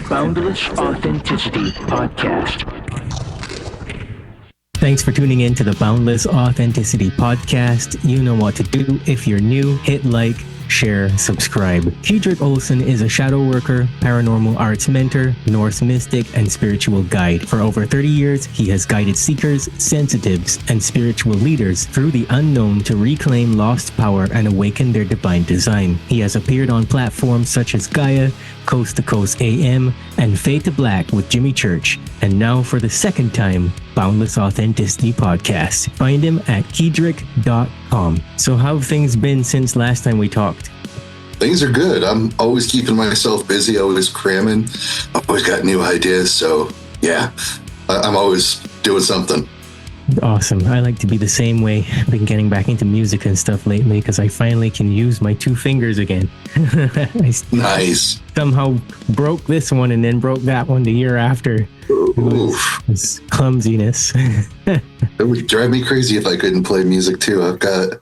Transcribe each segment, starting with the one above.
Boundless Authenticity Podcast. Thanks for tuning in to the Boundless Authenticity Podcast. You know what to do. If you're new, hit like, share, subscribe. Kaedrich Olsen is a shadow worker, paranormal arts mentor, Norse mystic, and spiritual guide. For over 30 years, he has guided seekers, sensitives, and spiritual leaders through the unknown to reclaim lost power and awaken their divine design. He has appeared on platforms such as Gaia, Coast to Coast AM, and Fade to Black with Jimmy Church. And now for the second time, Boundless Authenticity Podcast. Find him at Kaedrich.com. So how have things been since last time we talked? Things are good. I'm always keeping myself busy, always cramming. I've always got new ideas. So yeah, I'm always doing something. Awesome. I like to be the same way. I've been getting back into music and stuff lately because I finally can use my two fingers again. Nice. Somehow broke this one and then broke that one the year after. It was clumsiness. It would drive me crazy if I couldn't play music too. I've got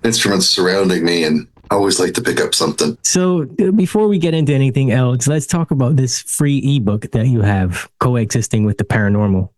instruments surrounding me and I always like to pick up something. So before we get into anything else, let's talk about this free ebook that you have, Coexisting with the Paranormal.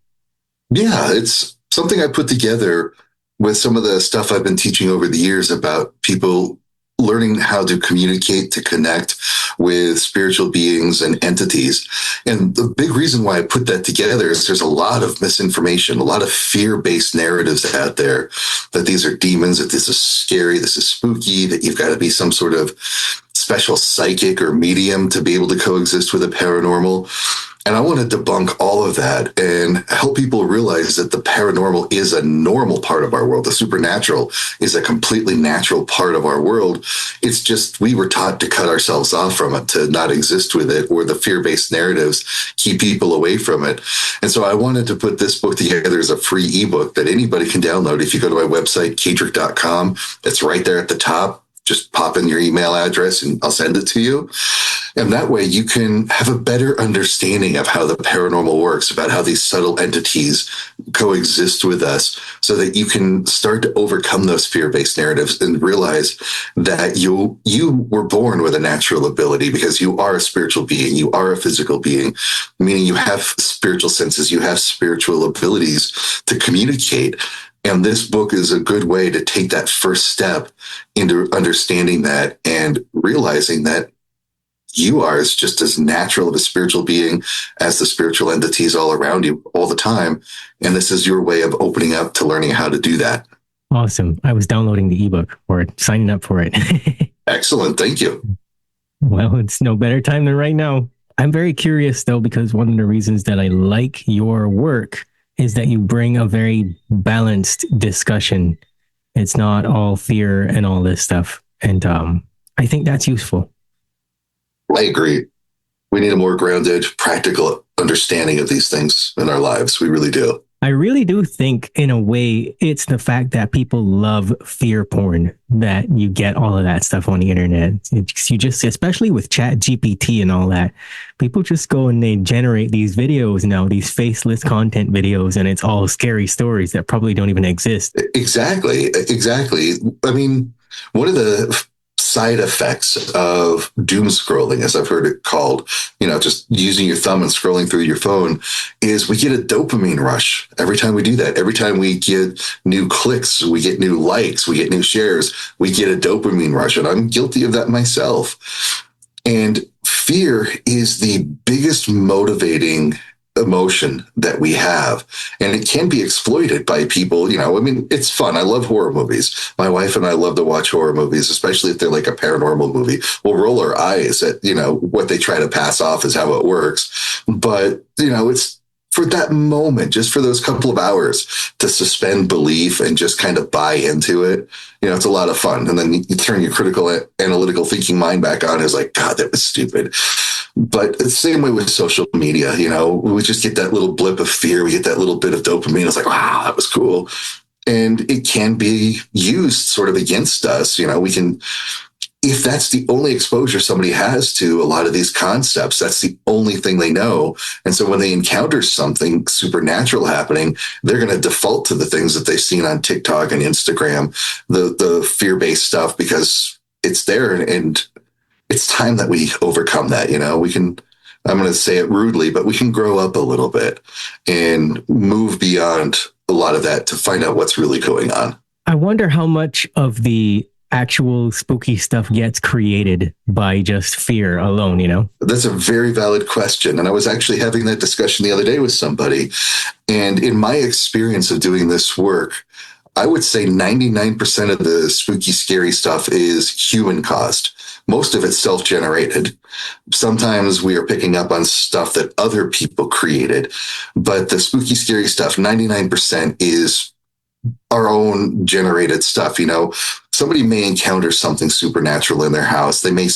Yeah, it's something I put together with some of the stuff I've been teaching over the years about people learning how to communicate, to connect with spiritual beings and entities. And the big reason why I put that together is there's a lot of misinformation, a lot of fear-based narratives out there that these are demons, that this is scary, this is spooky, that you've got to be some sort of special psychic or medium to be able to coexist with the paranormal. And I want to debunk all of that and help people realize that the paranormal is a normal part of our world. The supernatural is a completely natural part of our world. It's just we were taught to cut ourselves off from it, to not exist with it, or the fear-based narratives keep people away from it. And so I wanted to put this book together as a free ebook that anybody can download. If you go to my website, Kaedrich.com, it's right there at the top. Just pop in your email address and I'll send it to you. And that way you can have a better understanding of how the paranormal works, about how these subtle entities coexist with us, so that you can start to overcome those fear-based narratives and realize that you were born with a natural ability, because you are a spiritual being, you are a physical being, meaning you have spiritual senses, you have spiritual abilities to communicate. And this book is a good way to take that first step into understanding that and realizing that you are just as natural of a spiritual being as the spiritual entities all around you all the time. And this is your way of opening up to learning how to do that. Awesome. I was downloading the ebook or signing up for it. Excellent. Thank you. Well, it's no better time than right now. I'm very curious, though, because one of the reasons that I like your work is that you bring a very balanced discussion. It's not all fear and all this stuff. And I think that's useful. I agree. We need a more grounded, practical understanding of these things in our lives. We really do. I really do think, in a way, it's the fact that people love fear porn that you get all of that stuff on the internet. You just, especially with Chat GPT and all that, people just go and they generate these videos now, these faceless content videos, and it's all scary stories that probably don't even exist. Exactly. I mean, one of the side effects of doom scrolling, as I've heard it called, just using your thumb and scrolling through your phone, is we get a dopamine rush every time we do that. Every time we get new clicks, we get new likes, we get new shares, we get a dopamine rush. And I'm guilty of that myself. And fear is the biggest motivating emotion that we have, and it can be exploited by people. It's fun. I love horror movies. My wife and I love to watch horror movies, especially if they're like a paranormal movie. We'll roll our eyes at what they try to pass off as how it works, but it's for that moment, just for those couple of hours, to suspend belief and just kind of buy into it. It's a lot of fun. And then you turn your critical analytical thinking mind back on. It's like, God, that was stupid. But it's the same way with social media. We just get that little blip of fear. We get that little bit of dopamine. It's like, wow, that was cool. And it can be used sort of against us. We can, if that's the only exposure somebody has to a lot of these concepts, that's the only thing they know. And so when they encounter something supernatural happening, they're going to default to the things that they've seen on TikTok and Instagram, the fear-based stuff, because it's there. And it's time that we overcome that. We can I'm going to say it rudely, but we can grow up a little bit and move beyond a lot of that to find out what's really going on. I wonder how much of the actual spooky stuff gets created by just fear alone, you know? That's a very valid question. And I was actually having that discussion the other day with somebody. And in my experience of doing this work, I would say 99% of the spooky, scary stuff is human caused. Most of it's self-generated. Sometimes we are picking up on stuff that other people created, but the spooky, scary stuff, 99% is our own generated stuff. You know, somebody may encounter something supernatural in their house. They may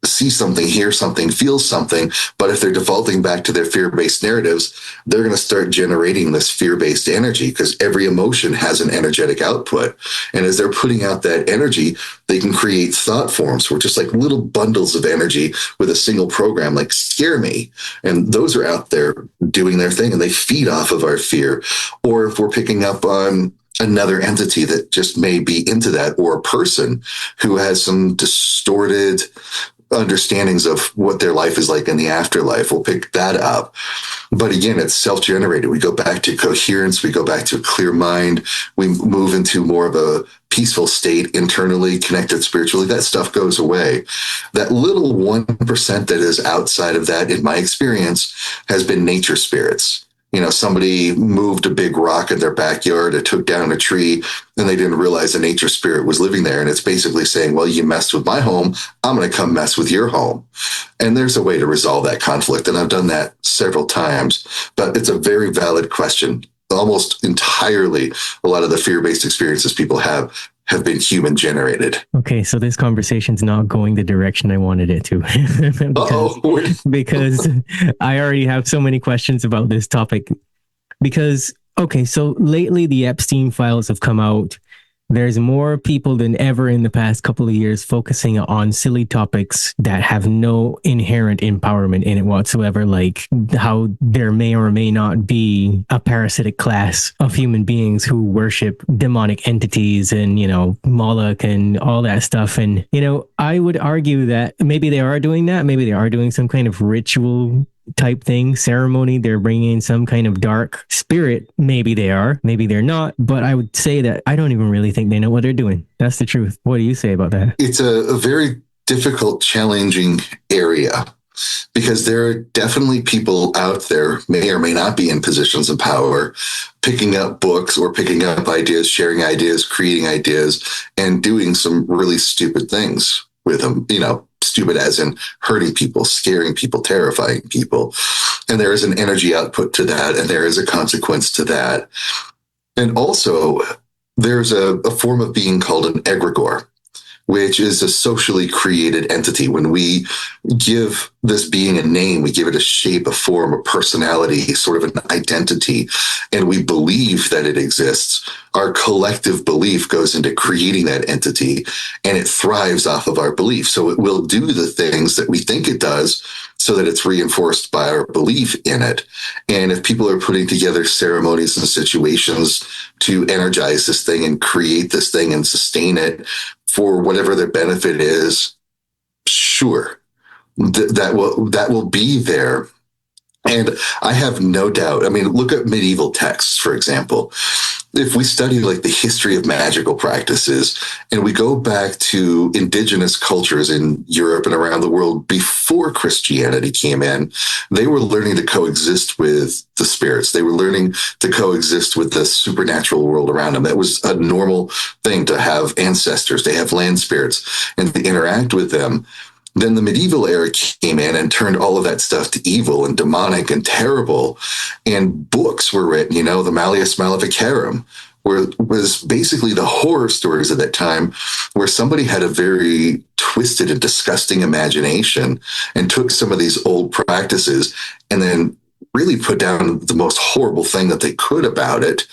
see something, hear something, feel something, but if they're defaulting back to their fear-based narratives, they're going to start generating this fear-based energy because every emotion has an energetic output. And as they're putting out that energy, they can create thought forms which are just like little bundles of energy with a single program, like scare me. And those are out there doing their thing and they feed off of our fear. Or if we're picking up on another entity that just may be into that, or a person who has some distorted understandings of what their life is like in the afterlife, we'll pick that up. But again, it's self-generated. We go back to coherence. We go back to a clear mind. We move into more of a peaceful state internally, connected spiritually. That stuff goes away. That little 1% that is outside of that, in my experience, has been nature spirits. You know, somebody moved a big rock in their backyard, it took down a tree, and they didn't realize a nature spirit was living there. And it's basically saying, well, you messed with my home, I'm going to come mess with your home. And there's a way to resolve that conflict. And I've done that several times, but it's a very valid question. Almost entirely, a lot of the fear-based experiences people have been human generated. Okay, so this conversation's not going the direction I wanted it to. because I already have so many questions about this topic. Because, okay, so lately the Epstein files have come out. There's more people than ever in the past couple of years focusing on silly topics that have no inherent empowerment in it whatsoever, like how there may or may not be a parasitic class of human beings who worship demonic entities and, you know, Moloch and all that stuff. And, you know, I would argue that maybe they are doing that. Maybe they are doing some kind of ritual type thing, ceremony. They're bringing in some kind of dark spirit. Maybe they are, maybe they're not. But I would say that I don't even really think they know what they're doing. That's the truth. What do you say about that? It's a very difficult, challenging area because there are definitely people out there, may or may not be in positions of power, picking up books or picking up ideas, sharing ideas, creating ideas, and doing some really stupid things with them, you know, stupid as in hurting people, scaring people, terrifying people. And there is an energy output to that, and there is a consequence to that. And also, there's a form of being called an egregore, which is a socially created entity. When we give this being a name, we give it a shape, a form, a personality, sort of an identity, and we believe that it exists. Our collective belief goes into creating that entity, and it thrives off of our belief. So it will do the things that we think it does so that it's reinforced by our belief in it. And if people are putting together ceremonies and situations to energize this thing and create this thing and sustain it for whatever their benefit is, sure, that will be there. And I have no doubt. I mean, look at medieval texts, for example. If we study like the history of magical practices and we go back to indigenous cultures in Europe and around the world before Christianity came in, they were learning to coexist with the spirits. They were learning to coexist with the supernatural world around them. That was a normal thing to have ancestors, to have land spirits and to interact with them. Then the medieval era came in and turned all of that stuff to evil and demonic and terrible. And books were written, you know, the Malleus Maleficarum, where was basically the horror stories of that time, where somebody had a very twisted and disgusting imagination and took some of these old practices and then really put down the most horrible thing that they could about it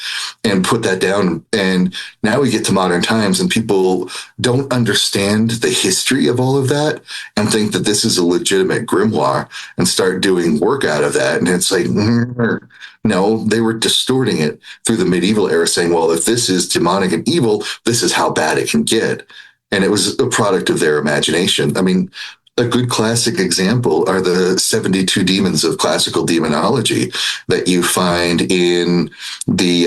and put that down. And now we get to modern times and people don't understand the history of all of that and think that this is a legitimate grimoire and start doing work out of that. And it's like, no, they were distorting it through the medieval era saying, well, if this is demonic and evil, this is how bad it can get. And it was a product of their imagination. I mean, a good classic example are the 72 demons of classical demonology that you find in the,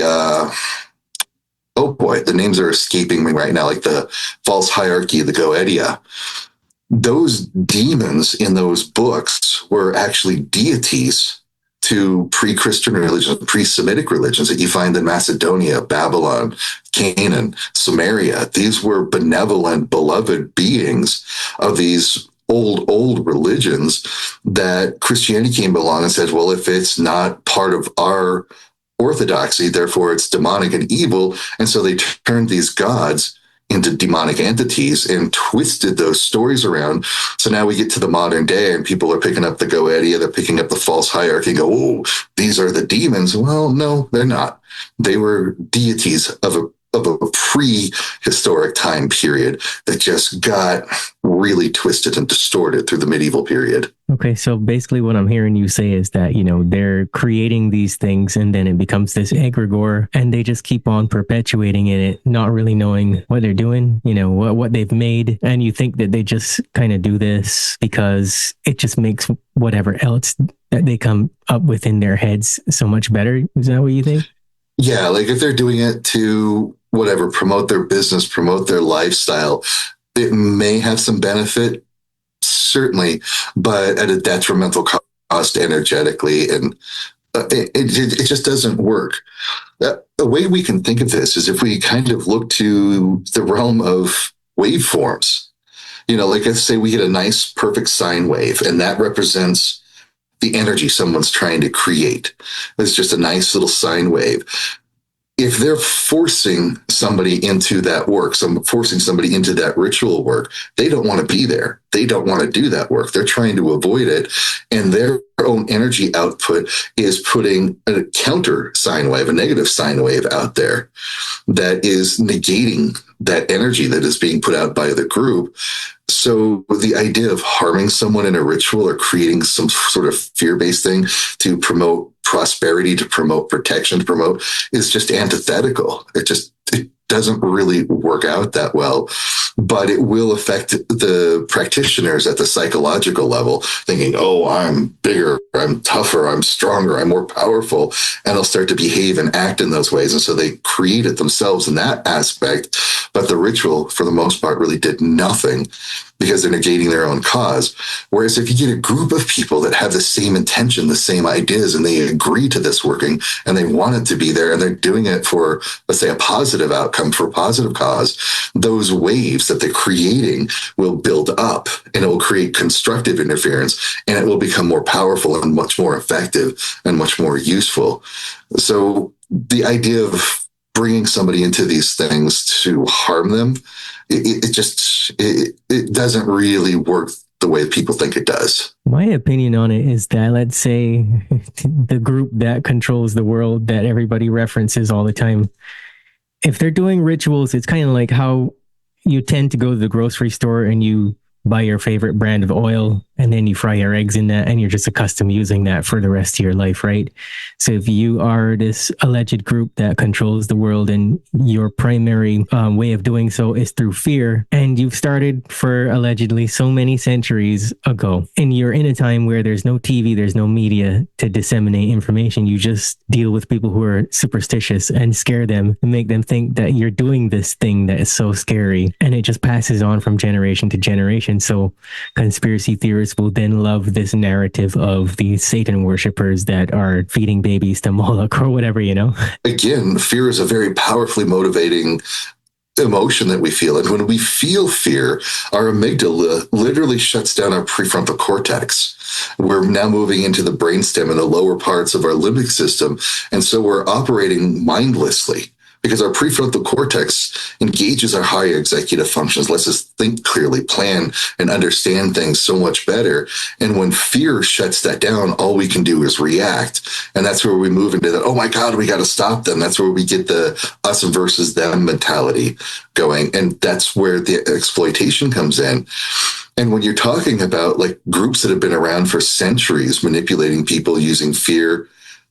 oh boy, the names are escaping me right now, like the false hierarchy, the Goetia. Those demons in those books were actually deities to pre-Christian religions, pre-Semitic religions that you find in Macedonia, Babylon, Canaan, Samaria. These were benevolent, beloved beings of these old religions that Christianity came along and said, well, if it's not part of our orthodoxy, therefore it's demonic and evil. And so they turned these gods into demonic entities and twisted those stories around. So now we get to the modern day and people are picking up the Goetia, they're picking up the false hierarchy and go, oh, these are the demons. Well, no, they're not. They were deities of a prehistoric time period that just got really twisted and distorted through the medieval period. Okay, so basically what I'm hearing you say is that, they're creating these things and then it becomes this egregore and they just keep on perpetuating it, not really knowing what they're doing, what they've made. And you think that they just kind of do this because it just makes whatever else that they come up with in their heads so much better. Is that what you think? Yeah, like if they're doing it to promote their business, promote their lifestyle, it may have some benefit, certainly, but at a detrimental cost energetically. And it just doesn't work. The way we can think of this is if we kind of look to the realm of waveforms, like let's say we get a nice, perfect sine wave, and that represents the energy someone's trying to create. It's just a nice little sine wave. If they're forcing somebody into that work, forcing somebody into that ritual work, they don't want to be there. They don't want to do that work. They're trying to avoid it. And their own energy output is putting a counter sine wave, a negative sine wave out there that is negating that energy that is being put out by the group. So the idea of harming someone in a ritual or creating some sort of fear-based thing to promote prosperity, to promote protection, to promote is just antithetical. It doesn't really work out that well, but it will affect the practitioners at the psychological level, thinking, oh, I'm bigger, I'm tougher, I'm stronger, I'm more powerful, and they'll start to behave and act in those ways. And so they create it themselves in that aspect, but the ritual, for the most part, really did nothing because they're negating their own cause. Whereas if you get a group of people that have the same intention, the same ideas, and they agree to this working and they want it to be there and they're doing it for, let's say, a positive outcome, for a positive cause, those waves that they're creating will build up and it will create constructive interference and it will become more powerful and much more effective and much more useful. So the idea of bringing somebody into these things to harm them, it doesn't really work the way people think it does. My opinion on it is that, let's say, the group that controls the world that everybody references all the time, if they're doing rituals, it's kind of like how you tend to go to the grocery store and you buy your favorite brand of oil and then you fry your eggs in that and you're just accustomed using that for the rest of your life, right? So if you are this alleged group that controls the world and your primary way of doing so is through fear, and you've started for allegedly so many centuries ago, and you're in a time where there's no TV, there's no media to disseminate information, you just deal with people who are superstitious and scare them and make them think that you're doing this thing that is so scary, and it just passes on from generation to generation. So conspiracy theorists will then love this narrative of these Satan worshippers that are feeding babies to Moloch or whatever, Again, fear is a very powerfully motivating emotion that we feel. And when we feel fear, our amygdala literally shuts down our prefrontal cortex. We're now moving into the brainstem and the lower parts of our limbic system. And so we're operating mindlessly, because our prefrontal cortex engages our higher executive functions, lets us think clearly, plan, and understand things so much better. And when fear shuts that down, all we can do is react. And that's where we move into that, oh my God, we got to stop them. That's where we get the us versus them mentality going. And that's where the exploitation comes in. And when you're talking about like groups that have been around for centuries, manipulating people using fear,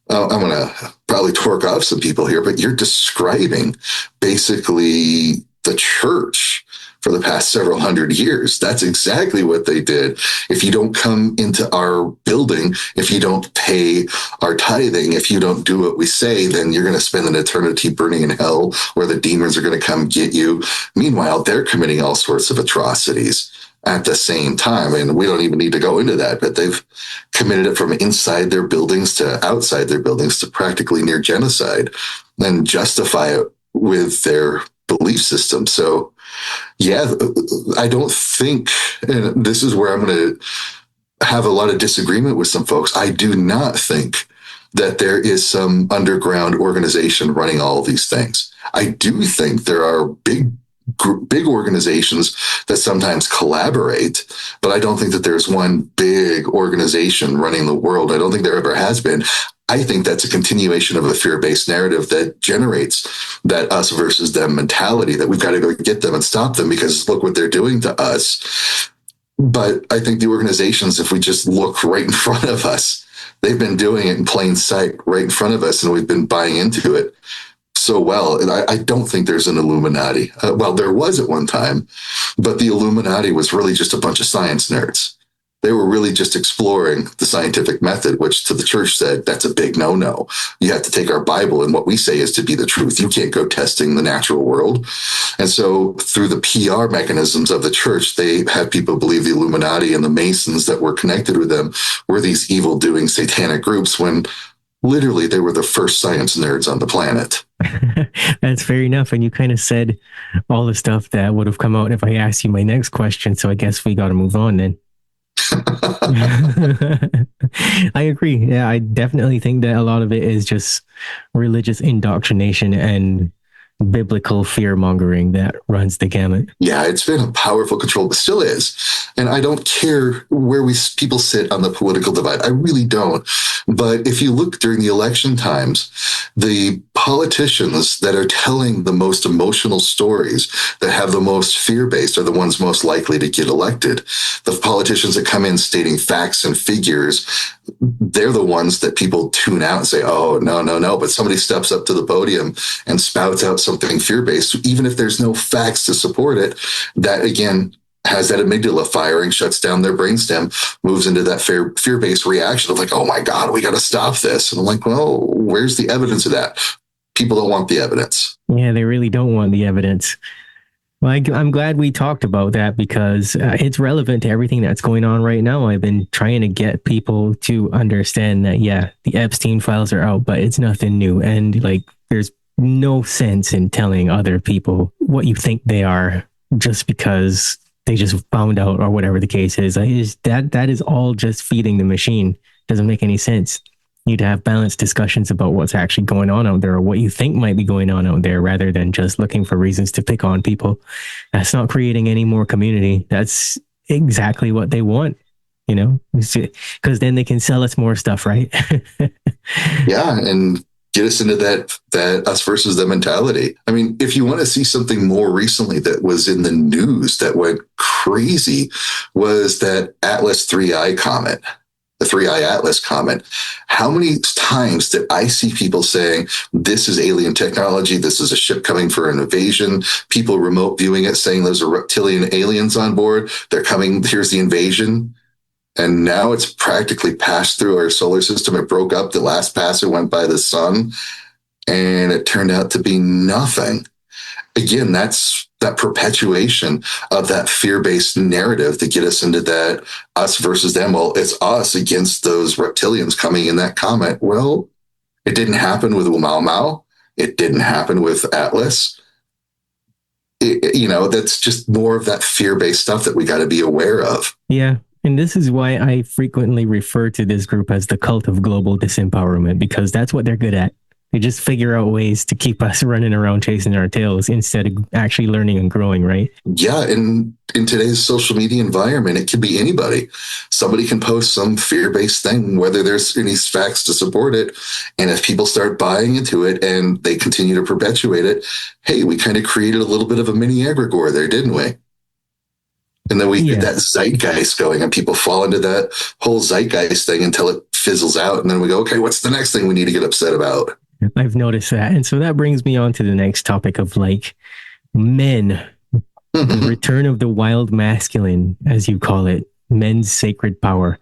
I'm going to probably torque off some people here, but you're describing basically the church for the past several hundred years. That's exactly what they did. If you don't come into our building, if you don't pay our tithing, if you don't do what we say, then you're going to spend an eternity burning in hell where the demons are going to come get you. Meanwhile, they're committing all sorts of atrocities at the same time. And we don't even need to go into that, but they've committed it from inside their buildings to outside their buildings to practically near genocide and justify it with their belief system. So, yeah, I don't think, and this is where I'm going to have a lot of disagreement with some folks. I do not think that there is some underground organization running all of these things. I do think there are big organizations that sometimes collaborate, but I don't think that there's one big organization running the world. I don't think there ever has been. I think that's a continuation of a fear-based narrative that generates that us versus them mentality, that we've got to go get them and stop them because look what they're doing to us. But I think the organizations, if we just look right in front of us, they've been doing it in plain sight right in front of us, and we've been buying into it so well. And I don't think there's an Illuminati. Well, there was at one time, but the Illuminati was really just a bunch of science nerds. They were really just exploring the scientific method, which to the church said, that's a big no-no. You have to take our Bible and what we say is to be the truth. You can't go testing the natural world. And so through the PR mechanisms of the church, they had people believe the Illuminati and the Masons that were connected with them were these evil-doing satanic groups when literally they were the first science nerds on the planet. That's fair enough. And you kind of said all the stuff that would have come out if I asked you my next question. So I guess we got to move on then. I agree. Yeah, I definitely think that a lot of it is just religious indoctrination and biblical fear mongering that runs the gamut. Yeah, it's been a powerful control, but still is. And I don't care where people sit on the political divide. I really don't. But if you look during the election times, the politicians that are telling the most emotional stories, that have the most fear-based, are the ones most likely to get elected. The politicians that come in stating facts and figures, they're the ones that people tune out and say, oh, no. But somebody steps up to the podium and spouts out something fear-based, even if there's no facts to support it, that again has that amygdala firing, shuts down their brainstem, moves into that fear-based reaction of like, oh my God, we got to stop this. And I'm like, well, where's the evidence of that? People don't want the evidence. Yeah, they really don't want the evidence. Well, I'm glad we talked about that because it's relevant to everything that's going on right now. I've been trying to get people to understand that, yeah, the Epstein files are out, but it's nothing new. And like, there's no sense in telling other people what you think they are just because they just found out or whatever the case is. That is all just feeding the machine. Doesn't make any sense. You need to have balanced discussions about what's actually going on out there or what you think might be going on out there rather than just looking for reasons to pick on people. That's not creating any more community. That's exactly what they want, you know, because then they can sell us more stuff, right? Yeah. And get us into that us versus them mentality. I mean, if you want to see something more recently that was in the news that went crazy, was that Atlas 3I comet, the 3I Atlas comet. How many times did I see people saying, this is alien technology, this is a ship coming for an invasion, people remote viewing it saying there's a reptilian aliens on board, they're coming, here's the invasion. And now it's practically passed through our solar system. It broke up. The last pass, it went by the sun, and it turned out to be nothing. Again, that's that perpetuation of that fear-based narrative to get us into that us versus them. Well, it's us against those reptilians coming in that comet. Well, it didn't happen with Mau Mau. It didn't happen with Atlas. That's just more of that fear-based stuff that we got to be aware of. Yeah. And this is why I frequently refer to this group as the cult of global disempowerment, because that's what they're good at. They just figure out ways to keep us running around chasing our tails instead of actually learning and growing, right? Yeah. And in today's social media environment, it can be anybody. Somebody can post some fear-based thing, whether there's any facts to support it. And if people start buying into it and they continue to perpetuate it, hey, we kind of created a little bit of a mini egregore there, didn't we? And then we get that zeitgeist going and people fall into that whole zeitgeist thing until it fizzles out. And then we go, okay, what's the next thing we need to get upset about? I've noticed that. And so that brings me on to the next topic of like men The return of the wild masculine, as you call it, men's sacred power.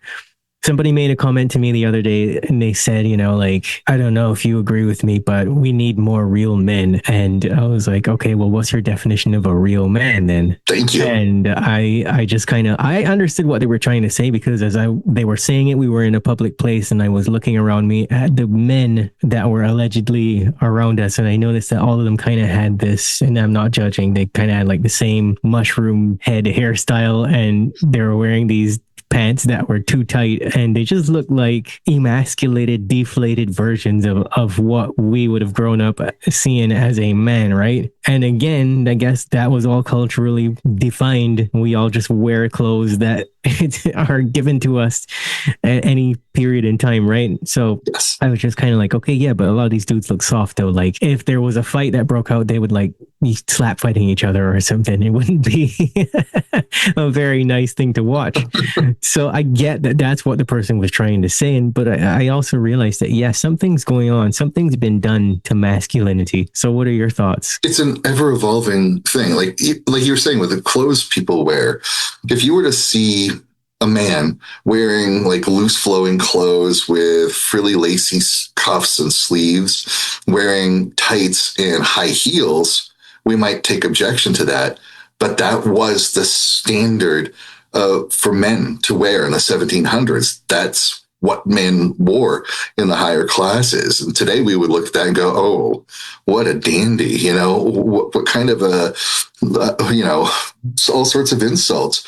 Somebody made a comment to me the other day and they said, like, I don't know if you agree with me, but we need more real men. And I was like, okay, well, what's your definition of a real man then? Thank you. And I just I understood what they were trying to say, because they were saying it, we were in a public place and I was looking around me at the men that were allegedly around us. And I noticed that all of them kind of had this, and I'm not judging, they kind of had like the same mushroom head hairstyle, and they were wearing these pants that were too tight, and they just looked like emasculated, deflated versions of what we would have grown up seeing as a man, right? And again, I guess that was all culturally defined. We all just wear clothes that are given to us at any period in time, right? So yes. I was just kind of like, okay, yeah, but a lot of these dudes look soft though. Like if there was a fight that broke out, they would like be slap fighting each other or something. It wouldn't be a very nice thing to watch. So I get that that's what the person was trying to say. But I also realized that, yeah, something's going on. Something's been done to masculinity. So what are your thoughts? It's an ever evolving thing. Like you were saying with the clothes people wear, if you were to see a man wearing like loose flowing clothes with frilly lacy cuffs and sleeves, wearing tights and high heels, we might take objection to that. But that was the standard for men to wear in the 1700s. That's what men wore in the higher classes. And today we would look at that and go, oh, what a dandy, what kind of all sorts of insults.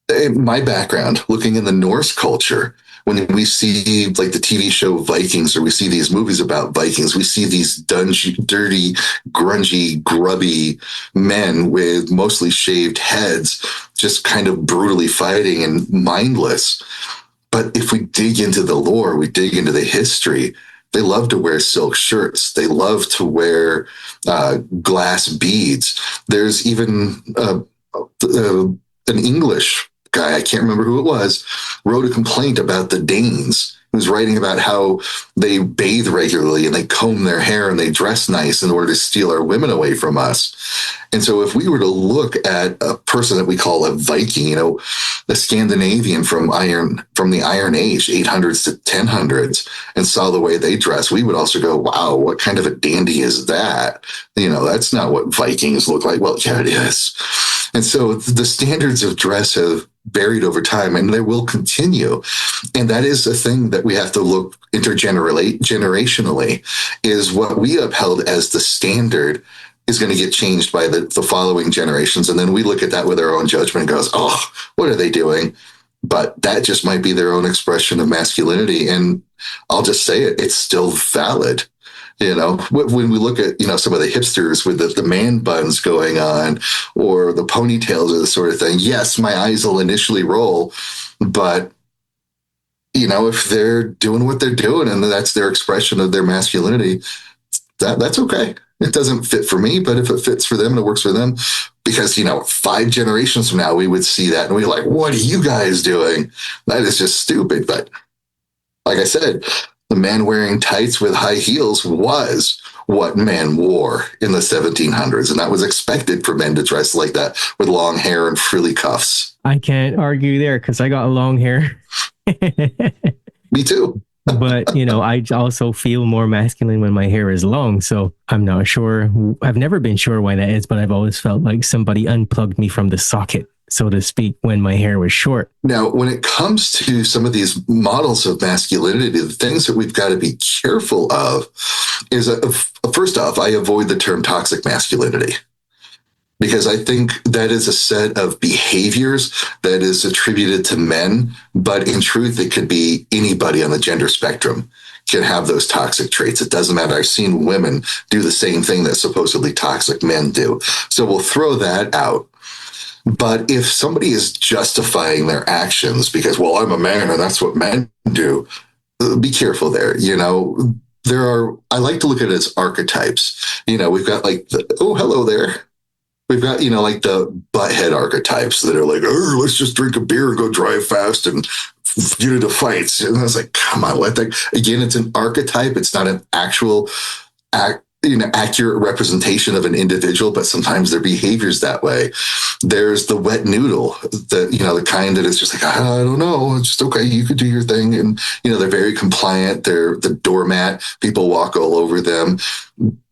In my background, looking in the Norse culture, when we see like the TV show Vikings, or we see these movies about Vikings, we see these dirty, grungy, grubby men with mostly shaved heads, just kind of brutally fighting and mindless. But if we dig into the lore, we dig into the history, they love to wear silk shirts. They love to wear glass beads. There's even an English guy, I can't remember who it was, wrote a complaint about the Danes. He was writing about how they bathe regularly and they comb their hair and they dress nice in order to steal our women away from us. And so if we were to look at a person that we call a Viking, the Scandinavian from the Iron Age, 800s to 1000s, and saw the way they dress, we would also go, wow, what kind of a dandy is that? That's not what Vikings look like. Well, yeah, it is. And so the standards of dress have varied over time, and they will continue. And that is a thing that we have to look generationally, is what we upheld as the standard is going to get changed by the following generations. And then we look at that with our own judgment and goes, oh, what are they doing? But that just might be their own expression of masculinity. And I'll just say it, it's still valid. When we look at, some of the hipsters with the man buns going on, or the ponytails or the sort of thing, yes, my eyes will initially roll, but, if they're doing what they're doing and that's their expression of their masculinity, that's okay. It doesn't fit for me, but if it fits for them and it works for them, because, 5 generations from now, we would see that and we're like, what are you guys doing? That is just stupid. But like I said, the man wearing tights with high heels was what men wore in the 1700s. And that was expected for men to dress like that with long hair and frilly cuffs. I can't argue there because I got long hair. Me too. But, I also feel more masculine when my hair is long. So I'm not sure. I've never been sure why that is, but I've always felt like somebody unplugged me from the socket, so to speak, when my hair was short. Now, when it comes to some of these models of masculinity, the things that we've got to be careful of is, first off, I avoid the term toxic masculinity, because I think that is a set of behaviors that is attributed to men, but in truth, it could be anybody on the gender spectrum can have those toxic traits. It doesn't matter. I've seen women do the same thing that supposedly toxic men do. So we'll throw that out. But if somebody is justifying their actions because, well, I'm a man and that's what men do, be careful there. I like to look at it as archetypes. We've got like oh, hello there. We've got, like the butthead archetypes that are like, oh, let's just drink a beer and go drive fast and get into fights. And I was like, come on, again, it's an archetype. It's not an actual accurate representation of an individual, but sometimes their behavior's that way. There's the wet noodle, the kind that is just like, I don't know, it's just okay, you could do your thing. And, they're very compliant. They're the doormat. People walk all over them.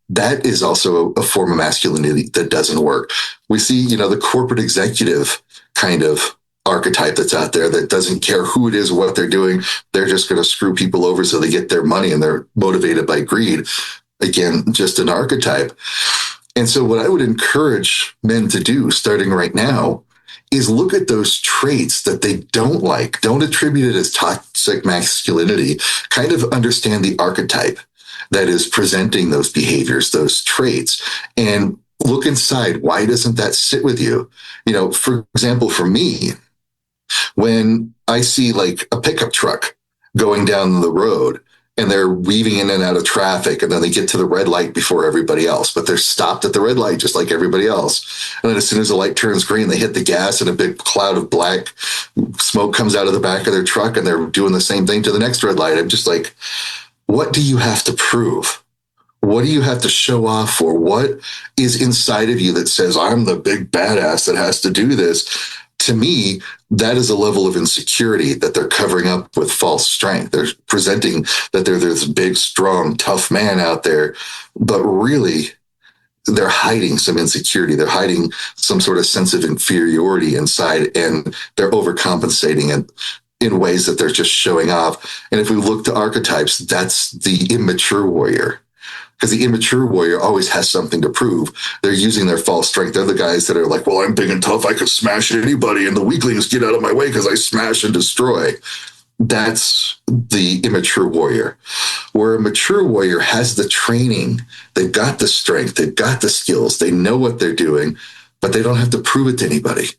That is also a form of masculinity that doesn't work. We see, the corporate executive kind of archetype that's out there that doesn't care who it is, what they're doing. They're just going to screw people over so they get their money, and they're motivated by greed. Again, just an archetype. And so what I would encourage men to do starting right now is look at those traits that they don't like. Don't attribute it as toxic masculinity. Kind of understand the archetype that is presenting those behaviors, those traits, and look inside. Why doesn't that sit with you? For example, for me, when I see like a pickup truck going down the road, and they're weaving in and out of traffic, and then they get to the red light before everybody else, but they're stopped at the red light just like everybody else. And then as soon as the light turns green, they hit the gas, and a big cloud of black smoke comes out of the back of their truck, and they're doing the same thing to the next red light. I'm just like, what do you have to prove? What do you have to show off for? What is inside of you that says, I'm the big badass that has to do this? To me, that is a level of insecurity that they're covering up with false strength. They're presenting that they're this big, strong, tough man out there, but really they're hiding some insecurity. They're hiding some sort of sense of inferiority inside, and they're overcompensating in ways that they're just showing off. And if we look to archetypes, that's the immature warrior. Because the immature warrior always has something to prove. They're using their false strength. They're the guys that are like, well, I'm big and tough. I could smash anybody. And the weaklings get out of my way because I smash and destroy. That's the immature warrior. Where a mature warrior has the training. They've got the strength. They've got the skills. They know what they're doing, but they don't have to prove it to anybody.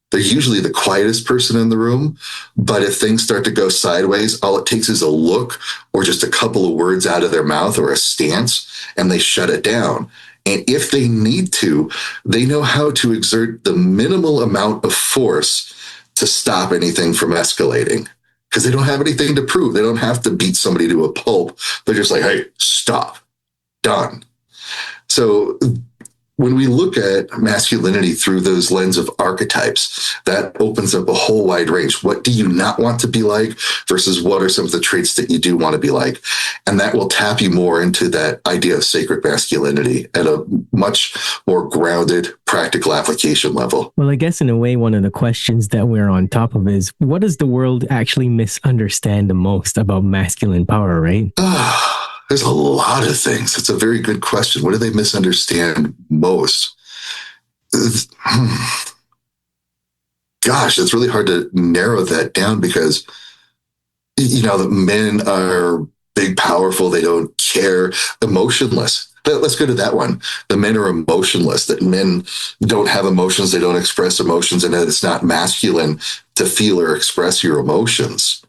They're usually the quietest person in the room, but if things start to go sideways, all it takes is a look or just a couple of words out of their mouth or a stance, and they shut it down. And if they need to, they know how to exert the minimal amount of force to stop anything from escalating, because they don't have anything to prove. They don't have to beat somebody to a pulp. They're just like, hey, stop, done. So when we look at masculinity through those lens of archetypes, that opens up a whole wide range. What do you not want to be like versus what are some of the traits that you do want to be like? And that will tap you more into that idea of sacred masculinity at a much more grounded, practical application level. Well, I guess in a way, one of the questions that we're on top of is, what does the world actually misunderstand the most about masculine power, right? There's a lot of things. It's a very good question. What do they misunderstand most? Gosh, it's really hard to narrow that down because, the men are big, powerful. They don't care, emotionless. Let's go to that one. The men are emotionless, that men don't have emotions. They don't express emotions, and that it's not masculine to feel or express your emotions.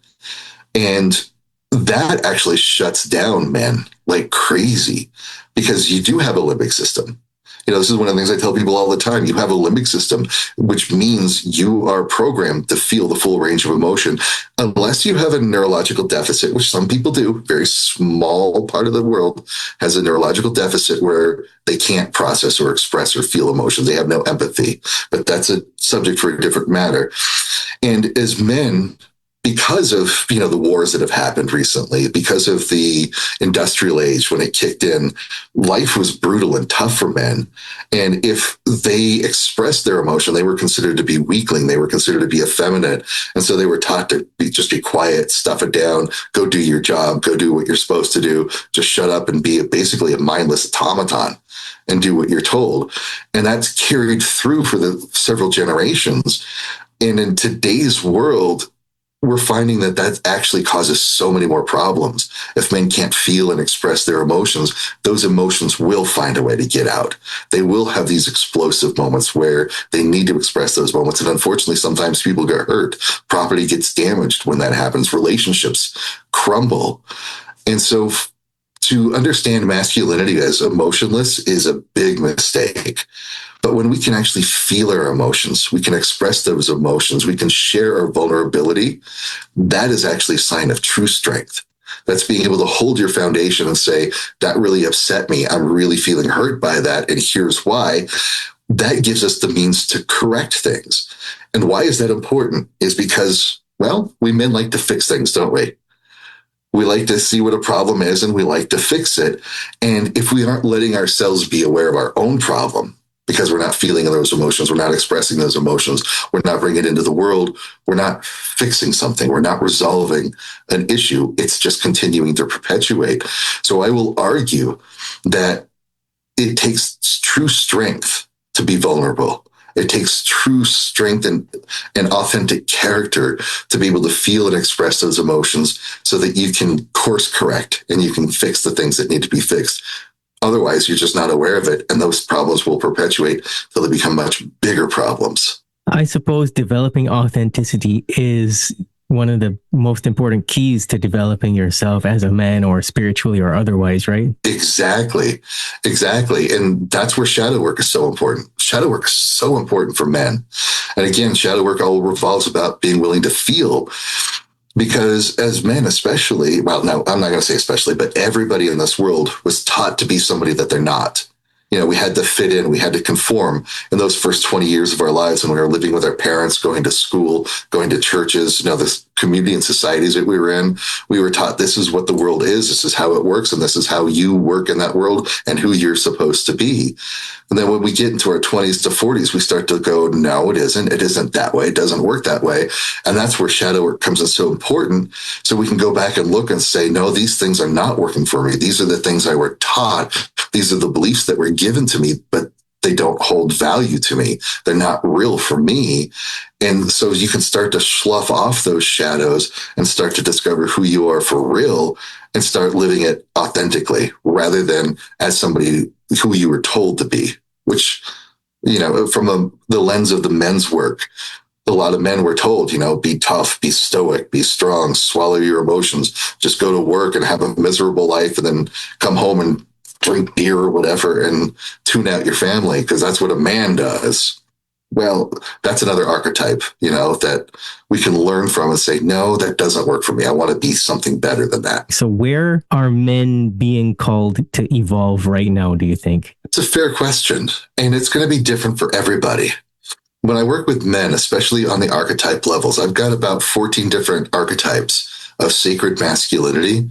And that actually shuts down men like crazy, because you do have a limbic system. This is one of the things I tell people all the time. You have a limbic system, which means you are programmed to feel the full range of emotion, unless you have a neurological deficit, which some people do. Very small part of the world has a neurological deficit where they can't process or express or feel emotions. They have no empathy, but that's a subject for a different matter. And as men, because of, the wars that have happened recently, because of the industrial age when it kicked in, life was brutal and tough for men. And if they expressed their emotion, they were considered to be weakling. They were considered to be effeminate. And so they were taught to just be quiet, stuff it down, go do your job, go do what you're supposed to do, just shut up and be basically a mindless automaton and do what you're told. And that's carried through for the several generations. And in today's world, we're finding that actually causes so many more problems. If men can't feel and express their emotions, those emotions will find a way to get out. They will have these explosive moments where they need to express those moments. And unfortunately, sometimes people get hurt. Property gets damaged when that happens. Relationships crumble. And so to understand masculinity as emotionless is a big mistake. But when we can actually feel our emotions, we can express those emotions, we can share our vulnerability, that is actually a sign of true strength. That's being able to hold your foundation and say, that really upset me. I'm really feeling hurt by that. And here's why. That gives us the means to correct things. And why is that important? Is because, well, we men like to fix things, don't we? We like to see what a problem is and we like to fix it. And if we aren't letting ourselves be aware of our own problem, because we're not feeling those emotions, we're not expressing those emotions, we're not bringing it into the world, we're not fixing something, we're not resolving an issue, it's just continuing to perpetuate. So I will argue that it takes true strength to be vulnerable. It takes true strength and authentic character to be able to feel and express those emotions so that you can course correct and you can fix the things that need to be fixed. Otherwise, you're just not aware of it, and those problems will perpetuate till they become much bigger problems. I suppose developing authenticity is one of the most important keys to developing yourself as a man, or spiritually or otherwise, right? Exactly. And that's where shadow work is so important. Shadow work is so important for men. And again, shadow work all revolves about being willing to feel. Because as men, especially, well, no, I'm not going to say especially, but everybody in this world was taught to be somebody that they're not. You know, we had to fit in, we had to conform in those first 20 years of our lives when we were living with our parents, going to school, going to churches, you know, this community and societies that we were in. We were taught this is what the world is, this is how it works, and this is how you work in that world and who you're supposed to be. And then when we get into our 20s to 40s, we start to go, no, it isn't. It isn't that way. It doesn't work that way. And that's where shadow work comes in so important. So we can go back and look and say, no, these things are not working for me. These are the things I were taught. These are the beliefs that were given to me, but they don't hold value to me. They're not real for me. And so you can start to slough off those shadows and start to discover who you are for real and start living it authentically rather than as somebody who you were told to be, which, you know, from the lens of the men's work, a lot of men were told, you know, be tough, be stoic, be strong, swallow your emotions, just go to work and have a miserable life and then come home and drink beer or whatever and tune out your family because that's what a man does. Well, that's another archetype, you know, that we can learn from and say, no, that doesn't work for me. I want to be something better than that. So where are men being called to evolve right now, do you think? It's a fair question, and it's going to be different for everybody. When I work with men, especially on the archetype levels, I've got about 14 different archetypes of sacred masculinity.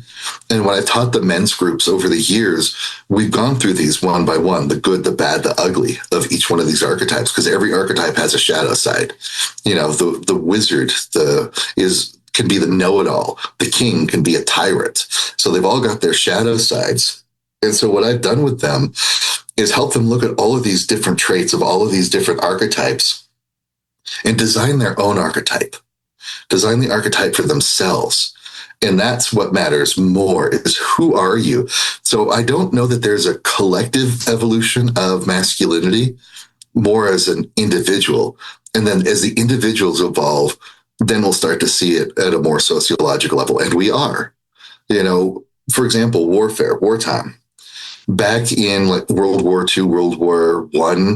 And when I taught the men's groups over the years, we've gone through these one by one, the good, the bad, the ugly of each one of these archetypes, because every archetype has a shadow side. You know, the wizard can be the know-it-all. The king can be a tyrant. So they've all got their shadow sides. And so what I've done with them is help them look at all of these different traits of all of these different archetypes and design their own archetype. Design the archetype for themselves. And that's what matters more is who are you? So I don't know that there's a collective evolution of masculinity, more as an individual. And then as the individuals evolve, then we'll start to see it at a more sociological level. And we are, you know, for example, wartime. Back in like World War II, World War I,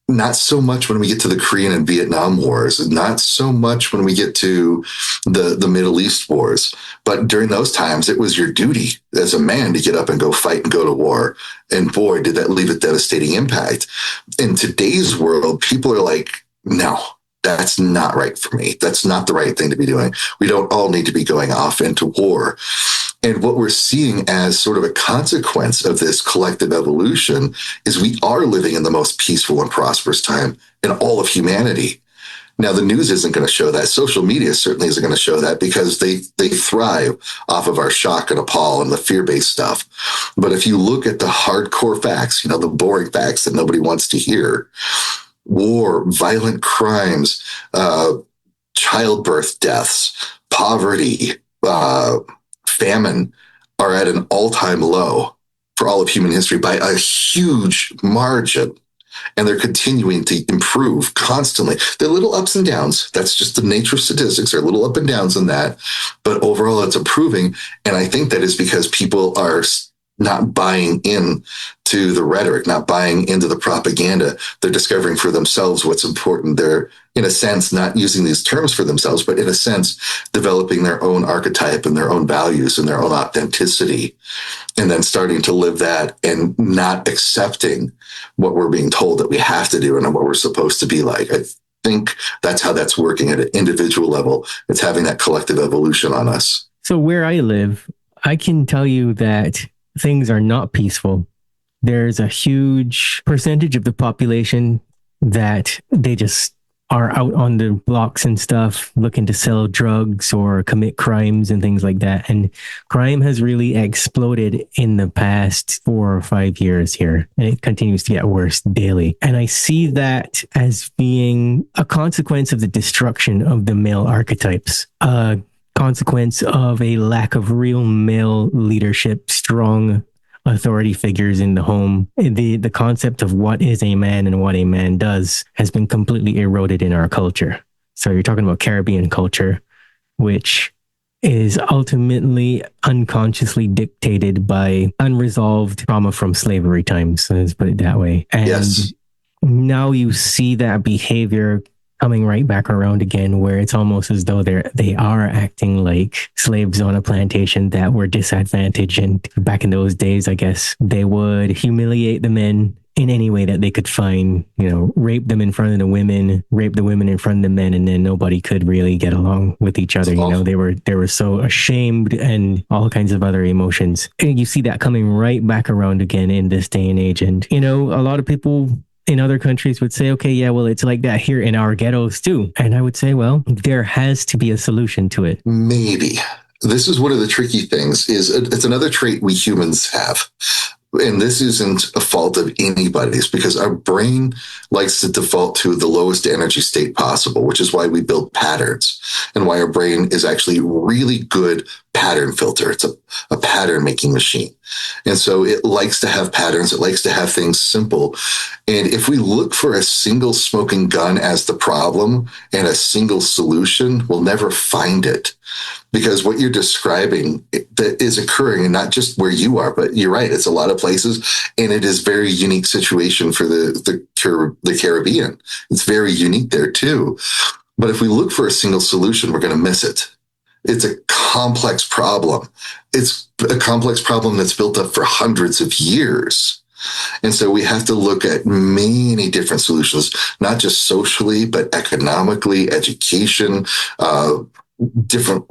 not so much when we get to the Korean and Vietnam wars, not so much when we get to the Middle East wars. But during those times, it was your duty as a man to get up and go fight and go to war. And boy, did that leave a devastating impact. In today's world, people are like, no, that's not right for me. That's not the right thing to be doing. We don't all need to be going off into war. And what we're seeing as sort of a consequence of this collective evolution is we are living in the most peaceful and prosperous time in all of humanity. Now, the news isn't going to show that. Social media certainly isn't going to show that because they thrive off of our shock and appall and the fear-based stuff. But if you look at the hardcore facts, you know, the boring facts that nobody wants to hear, war, violent crimes, childbirth deaths, poverty, famine are at an all-time low for all of human history by a huge margin. And they're continuing to improve constantly. They're little ups and downs. That's just the nature of statistics. There are little up and downs in that. But overall, it's improving. And I think that is because people are not buying in to the rhetoric, not buying into the propaganda. They're discovering for themselves what's important. They're, in a sense, not using these terms for themselves, but in a sense, developing their own archetype and their own values and their own authenticity, and then starting to live that and not accepting what we're being told that we have to do and what we're supposed to be like. I think that's how that's working at an individual level. It's having that collective evolution on us. So where I live, I can tell you that things are not peaceful. There's a huge percentage of the population that they just are out on the blocks and stuff looking to sell drugs or commit crimes and things like that. And crime has really exploded in the past 4 or 5 years here. And it continues to get worse daily. And I see that as being a consequence of the destruction of the male archetypes. Consequence of a lack of real male leadership, strong authority figures in the home. The concept of what is a man and what a man does has been completely eroded in our culture. So you're talking about Caribbean culture, which is ultimately unconsciously dictated by unresolved trauma from slavery times. Let's put it that way. And Yes. Now you see that behavior coming right back around again, where it's almost as though they are acting like slaves on a plantation that were disadvantaged. And back in those days, I guess they would humiliate the men in any way that they could find, rape them in front of the women, rape the women in front of the men, and then nobody could really get along with each other. They were so ashamed and all kinds of other emotions. And you see that coming right back around again in this day and age. And, a lot of people in other countries would say, okay, yeah, well, it's like that here in our ghettos too. And I would say, well, there has to be a solution to it. Maybe. This is one of the tricky things. It's another trait we humans have. And this isn't a fault of anybody's, because our brain likes to default to the lowest energy state possible, which is why we build patterns and why our brain is actually really good pattern filter. It's a pattern making machine. And so it likes to have patterns. It likes to have things simple. And if we look for a single smoking gun as the problem and a single solution, we'll never find it. Because what you're describing that is occurring, and not just where you are, but you're right, it's a lot of places, and it is very unique situation for the Caribbean. It's very unique there too. But if we look for a single solution, we're going to miss it. It's a complex problem. It's a complex problem that's built up for hundreds of years. And so we have to look at many different solutions, not just socially, but economically, education, different,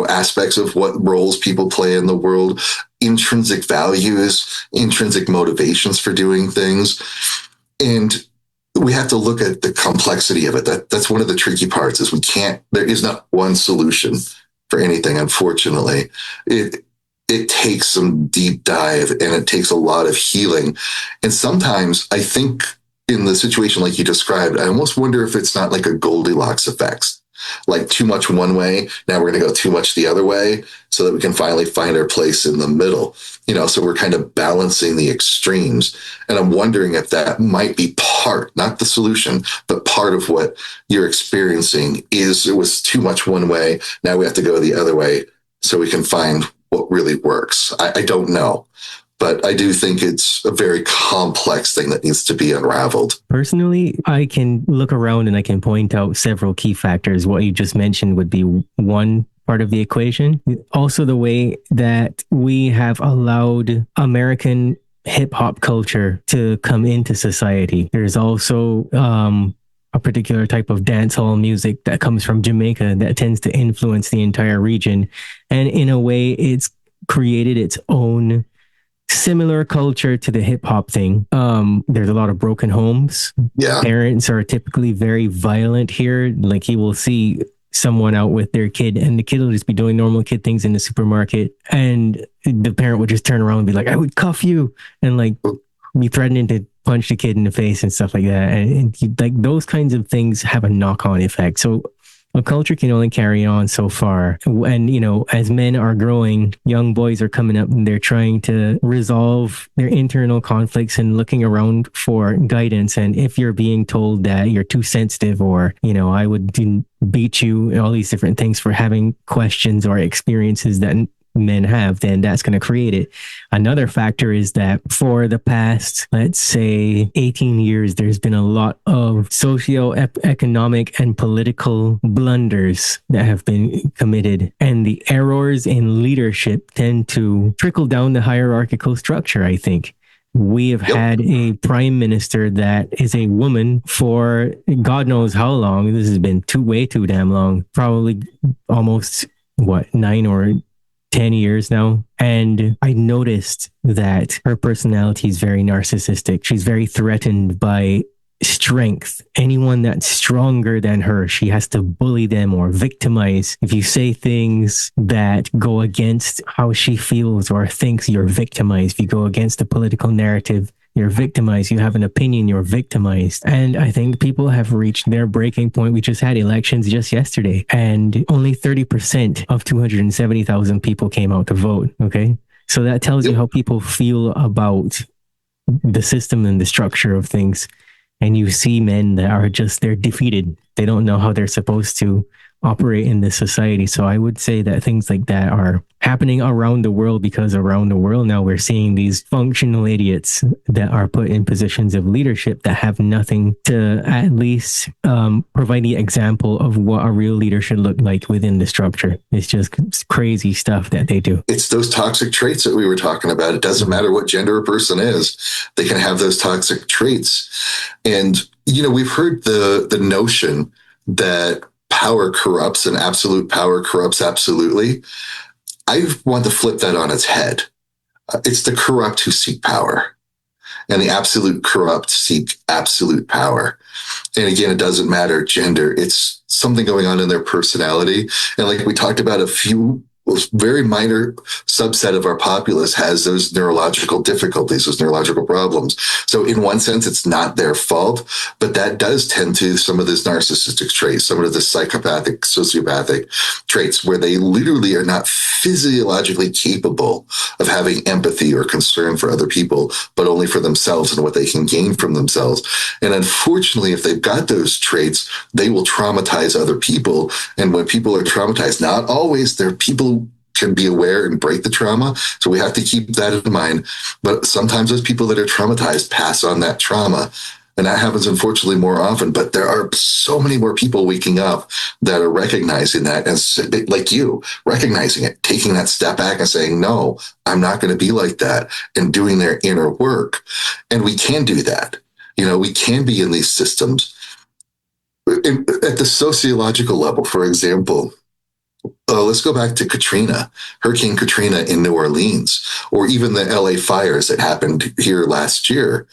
aspects of what roles people play in the world, intrinsic values, intrinsic motivations for doing things. And we have to look at the complexity of it. That's one of the tricky parts is there is not one solution for anything. Unfortunately, it takes some deep dive and it takes a lot of healing. And sometimes I think in the situation like you described, I almost wonder if it's not like a Goldilocks effect. Like too much one way, now we're going to go too much the other way so that we can finally find our place in the middle. So we're kind of balancing the extremes. And I'm wondering if that might be part, not the solution, but part of what you're experiencing is it was too much one way. Now we have to go the other way so we can find what really works. I don't know. But I do think it's a very complex thing that needs to be unraveled. Personally, I can look around and I can point out several key factors. What you just mentioned would be one part of the equation. Also, the way that we have allowed American hip hop culture to come into society. There's also a particular type of dancehall music that comes from Jamaica that tends to influence the entire region. And in a way, it's created its own similar culture to the hip hop thing. There's a lot of broken homes. Yeah. Parents are typically very violent here. Like you will see someone out with their kid and the kid will just be doing normal kid things in the supermarket. And the parent would just turn around and be like, I would cuff you. And like be threatening to punch the kid in the face and stuff like that. And like those kinds of things have a knock-on effect. So a culture can only carry on so far. And, as men are growing, young boys are coming up and they're trying to resolve their internal conflicts and looking around for guidance. And if you're being told that you're too sensitive or, I would beat you and all these different things for having questions or experiences that men have, then that's going to create it. Another factor is that for the past, let's say 18 years, there's been a lot of socio-economic and political blunders that have been committed. And the errors in leadership tend to trickle down the hierarchical structure, I think. We have had a prime minister that is a woman for God knows how long. This has been way too damn long. Probably almost 9 or 10 years now. And I noticed that her personality is very narcissistic. She's very threatened by strength. Anyone that's stronger than her, she has to bully them or victimize. If you say things that go against how she feels or thinks, you're victimized. If you go against the political narrative, you're victimized. You have an opinion, you're victimized. And I think people have reached their breaking point. We just had elections just yesterday, and only 30% of 270,000 people came out to vote. Okay. So that tells you how people feel about the system and the structure of things. And you see men that are they're defeated. They don't know how they're supposed to operate in this society. So I would say that things like that are happening around the world, because around the world now we're seeing these functional idiots that are put in positions of leadership that have nothing to at least provide the example of what a real leader should look like within the structure. It's just crazy stuff that they do. It's those toxic traits that we were talking about. It doesn't matter what gender a person is. They can have those toxic traits. And, we've heard the notion that power corrupts and absolute power corrupts absolutely. I want to flip that on its head. It's the corrupt who seek power, and the absolute corrupt seek absolute power. And again, it doesn't matter gender. It's something going on in their personality. And like we talked about, a very minor subset of our populace has those neurological difficulties, those neurological problems. So in one sense, it's not their fault, but that does tend to some of those narcissistic traits, some of the psychopathic, sociopathic traits, where they literally are not physiologically capable of having empathy or concern for other people, but only for themselves and what they can gain from themselves. And unfortunately, if they've got those traits, they will traumatize other people. And when people are traumatized, not always, they're people can be aware and break the trauma. So we have to keep that in mind. But sometimes those people that are traumatized pass on that trauma. And that happens, unfortunately, more often. But there are so many more people waking up that are recognizing that, and like you, recognizing it, taking that step back and saying, no, I'm not going to be like that, and doing their inner work. And we can do that. We can be in these systems. At the sociological level, for example, let's go back to Hurricane Katrina in New Orleans, or even the LA fires that happened here last year.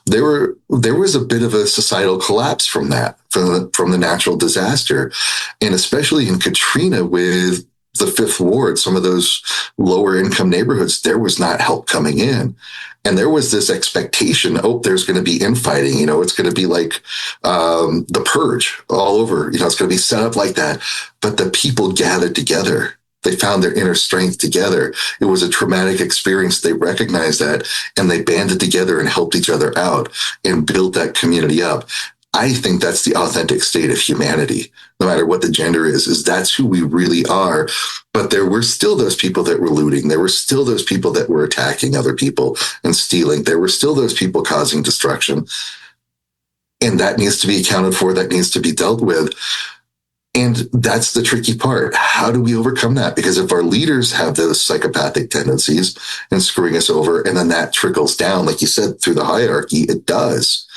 There was a bit of a societal collapse from that, from the natural disaster. And especially in Katrina with the Fifth Ward, some of those lower income neighborhoods, there was not help coming in. And there was this expectation, there's going to be infighting, it's going to be like the Purge all over, it's going to be set up like that. But the people gathered together. They found their inner strength together. It was a traumatic experience. They recognized that, and they banded together and helped each other out and built that community up. I think that's the authentic state of humanity, no matter what the gender is that's who we really are. But there were still those people that were looting. There were still those people that were attacking other people and stealing. There were still those people causing destruction. And that needs to be accounted for. That needs to be dealt with. And that's the tricky part. How do we overcome that? Because if our leaders have those psychopathic tendencies and screwing us over, and then that trickles down, like you said, through the hierarchy, it does.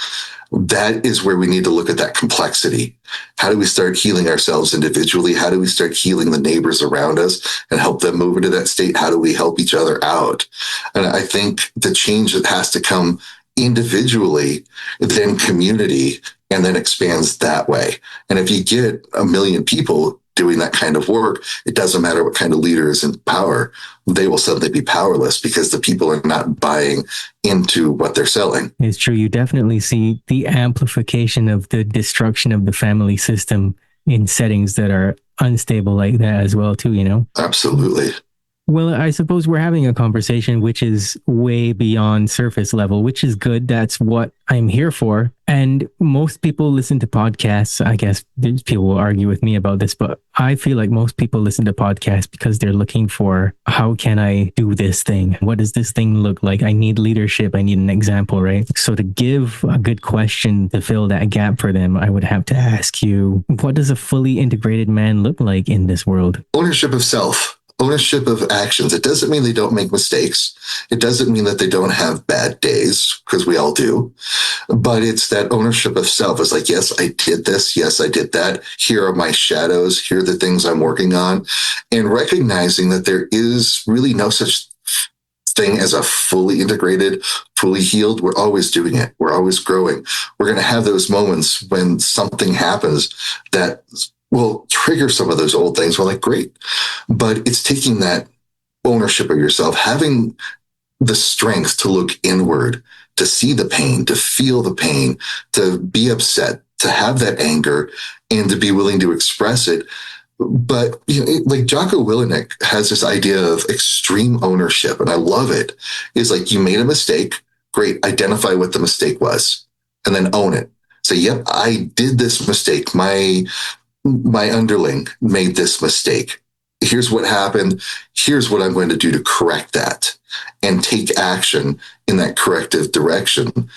That is where we need to look at that complexity. How do we start healing ourselves individually? How do we start healing the neighbors around us and help them move into that state? How do we help each other out? And I think the change that has to come individually, then community, and then expands that way. And if you get 1 million people doing that kind of work, it doesn't matter what kind of leader is in power, they will suddenly be powerless because the people are not buying into what they're selling. It's true. You definitely see the amplification of the destruction of the family system in settings that are unstable like that as well, too, Absolutely. Well, I suppose we're having a conversation which is way beyond surface level, which is good. That's what I'm here for. And most people listen to podcasts. I guess people will argue with me about this, but I feel like most people listen to podcasts because they're looking for, how can I do this thing? What does this thing look like? I need leadership. I need an example, right? So to give a good question to fill that gap for them, I would have to ask you, what does a fully integrated man look like in this world? Ownership of self. Ownership of actions. It doesn't mean they don't make mistakes. It doesn't mean that they don't have bad days, because we all do. But it's that ownership of self. It's like, yes, I did this. Yes, I did that. Here are my shadows. Here are the things I'm working on. And recognizing that there is really no such thing as a fully integrated, fully healed. We're always doing it. We're always growing. We're going to have those moments when something happens that will trigger some of those old things. We're like, great. But it's taking that ownership of yourself, having the strength to look inward, to see the pain, to feel the pain, to be upset, to have that anger, and to be willing to express it. But, like Jocko Willink has this idea of extreme ownership, and I love it. It's like, you made a mistake. Great. Identify what the mistake was and then own it. Say, yep, I did this mistake. My underling made this mistake. Here's what happened. Here's what I'm going to do to correct that, and take action in that corrective direction.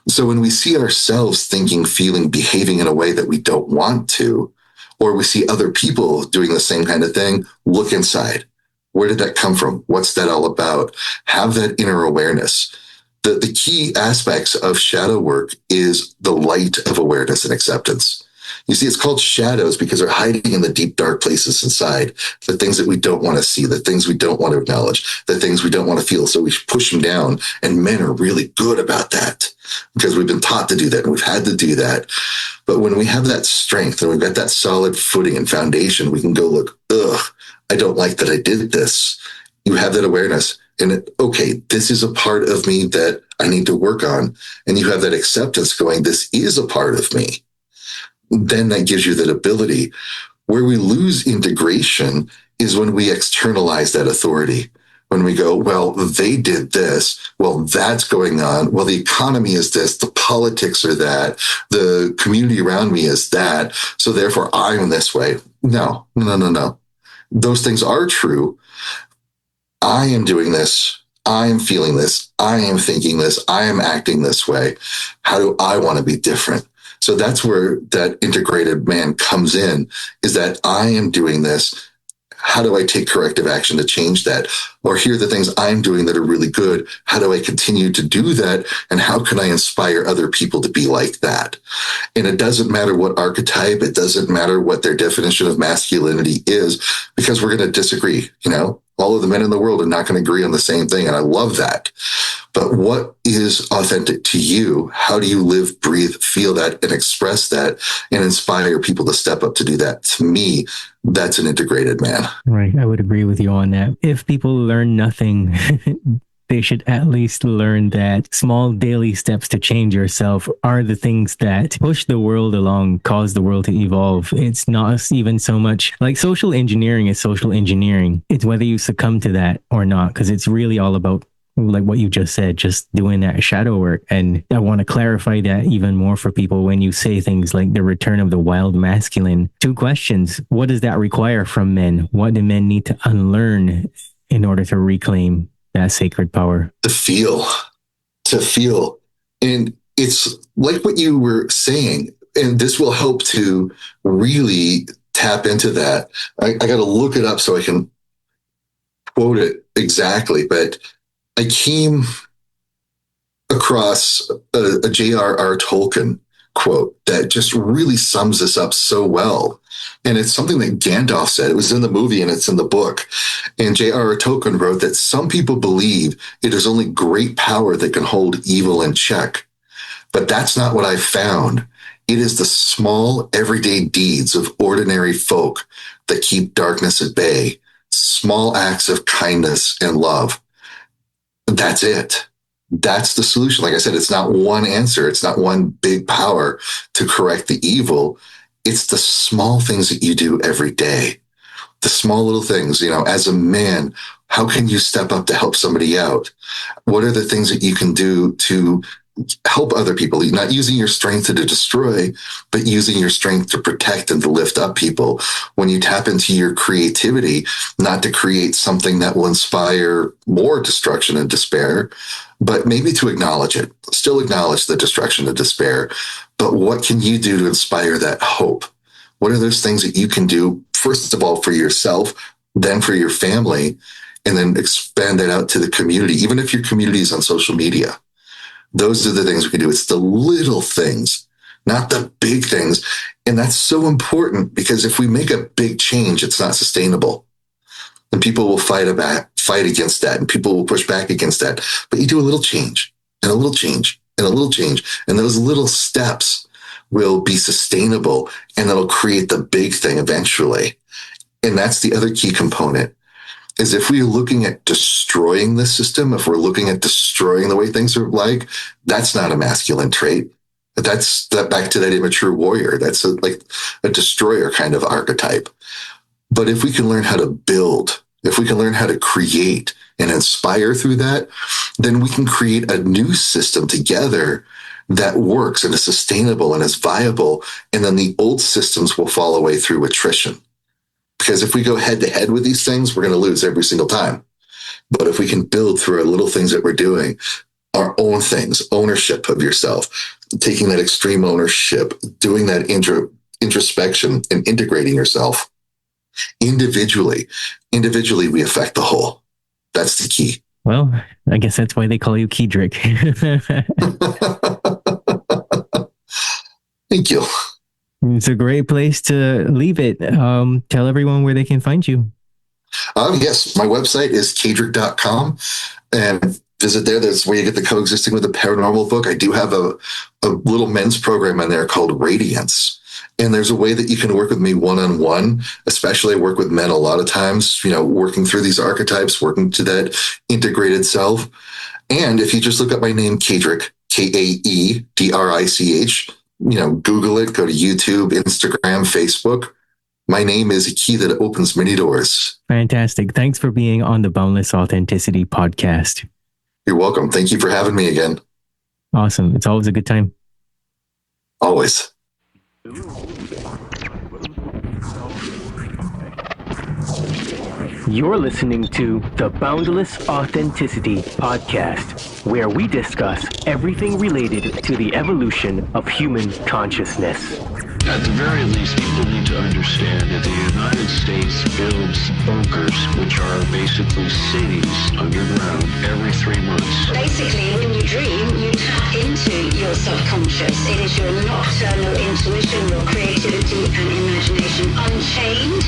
So when we see ourselves thinking, feeling, behaving in a way that we don't want to, or we see other people doing the same kind of thing, look inside. Where did that come from? What's that all about? Have that inner awareness. The key aspects of shadow work is the light of awareness and acceptance. You see, it's called shadows because they're hiding in the deep, dark places inside, the things that we don't want to see, the things we don't want to acknowledge, the things we don't want to feel. So we push them down, and men are really good about that because we've been taught to do that and we've had to do that. But when we have that strength and we've got that solid footing and foundation, we can go look, I don't like that I did this. You have that awareness, and okay, this is a part of me that I need to work on. And you have that acceptance going, this is a part of me. Then that gives you that ability. Where we lose integration is when we externalize that authority. When we go, well, they did this. Well, that's going on. Well, the economy is this. The politics are that. The community around me is that. So therefore, I'm this way. No. Those things are true. I am doing this. I am feeling this. I am thinking this. I am acting this way. How do I want to be different? So that's where that integrated man comes in, is that I am doing this. How do I take corrective action to change that? Or here are the things I'm doing that are really good. How do I continue to do that? And how can I inspire other people to be like that? And it doesn't matter what archetype, it doesn't matter what their definition of masculinity is, because we're going to disagree. All of the men in the world are not going to agree on the same thing. And I love that. But what is authentic to you? How do you live, breathe, feel that, and express that, and inspire people to step up to do that? To me, that's an integrated man. Right. I would agree with you on that. If people learn nothing, they should at least learn that small daily steps to change yourself are the things that push the world along, cause the world to evolve. It's not even so much like social engineering is social engineering. It's whether you succumb to that or not, because it's really all about, like what you just said, just doing that shadow work. And I want to clarify that even more for people when you say things like the return of the wild masculine. 2 questions. What does that require from men? What do men need to unlearn in order to reclaim that sacred power? To feel. And it's like what you were saying, and this will help to really tap into that. I got to look it up so I can quote it exactly, but I came across a J.R.R. Tolkien quote that just really sums this up so well. And it's something that Gandalf said. It was in the movie and it's in the book. And J.R.R. Tolkien wrote that some people believe it is only great power that can hold evil in check. But that's not what I found. It is the small, everyday deeds of ordinary folk that keep darkness at bay, small acts of kindness and love. That's it. That's the solution. Like I said, it's not one answer. It's not one big power to correct the evil. It's the small things that you do every day. The small little things, as a man, How can you step up to help somebody out? What are the things that you can do to help other people? Not using your strength to destroy, but using your strength to protect and to lift up people. When you tap into your creativity, not to create something that will inspire more destruction and despair, but maybe to acknowledge it, still acknowledge the destruction and despair. But what can you do to inspire that hope? What are those things that you can do, first of all, for yourself, then for your family, and then expand that out to the community, even if your community is on social media? Those are the things we can do. It's the little things, not the big things. And that's so important, because if we make a big change, it's not sustainable. And people will fight against that, and people will push back against that. But you do a little change and a little change and a little change, and those little steps will be sustainable, and it'll create the big thing eventually. And that's the other key component, is if we're looking at destroying the system, if we're looking at destroying the way things are like, that's not a masculine trait. That's back to that immature warrior. That's like a destroyer kind of archetype. But if we can learn how to build, if we can learn how to create and inspire through that, then we can create a new system together that works and is sustainable and is viable. And then the old systems will fall away through attrition. Because if we go head to head with these things, we're going to lose every single time. But if we can build through our little things that we're doing, our own things, ownership of yourself, taking that extreme ownership, doing that introspection and integrating yourself individually, we affect the whole. That's the key. Well, I guess that's why they call you Kaedrich. Thank you. It's a great place to leave it. Tell everyone where they can find you. Yes, my website is kaedrich.com, and visit there. That's where you get the Coexisting with the Paranormal book. I do have a little men's program in there called Radiance. And there's a way that you can work with me one-on-one, especially I work with men a lot of times, working through these archetypes, working to that integrated self. And if you just look up my name, Kaedrich, Kaedrich, Google it, go to YouTube, Instagram, Facebook. My name is a key that opens many doors. Fantastic. Thanks for being on the Boundless Authenticity Podcast. You're welcome. Thank you for having me again. Awesome. It's always a good time. Always. You're listening to the Boundless Authenticity Podcast, where we discuss everything related to the evolution of human consciousness. At the very least, people need to understand that the United States builds bunkers, which are basically cities underground, every 3 months. Basically, when you dream, you tap into your subconscious. It is your nocturnal intuition, your creativity and imagination unchained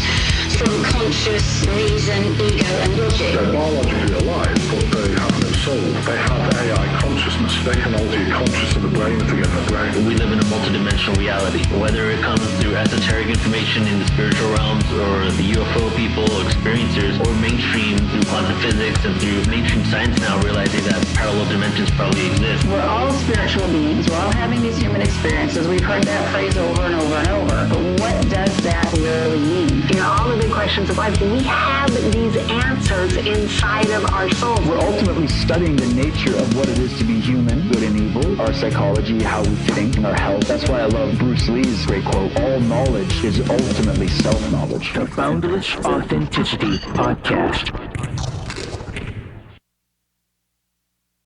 from conscious reason, ego and logic. They're biologically alive, but they have no soul. They have AI consciousness. They can alter your conscious of the brain to get in the brain. We live in a multidimensional reality. Whether it comes through esoteric information in the spiritual realms, or the UFO people, experiencers, or mainstream through quantum physics and through mainstream science now realizing that parallel dimensions probably exist. We're all spiritual beings. We're all having these human experiences. We've heard that phrase over and over and over. But what does that really mean? All the big questions of life, we have these answers inside of our souls. We're ultimately studying the nature of what it is to be human, good and evil, our psychology, how we think, and our health. That's why I love Bruce Lee's great quote, all knowledge is ultimately self-knowledge. The Boundless Authenticity Podcast.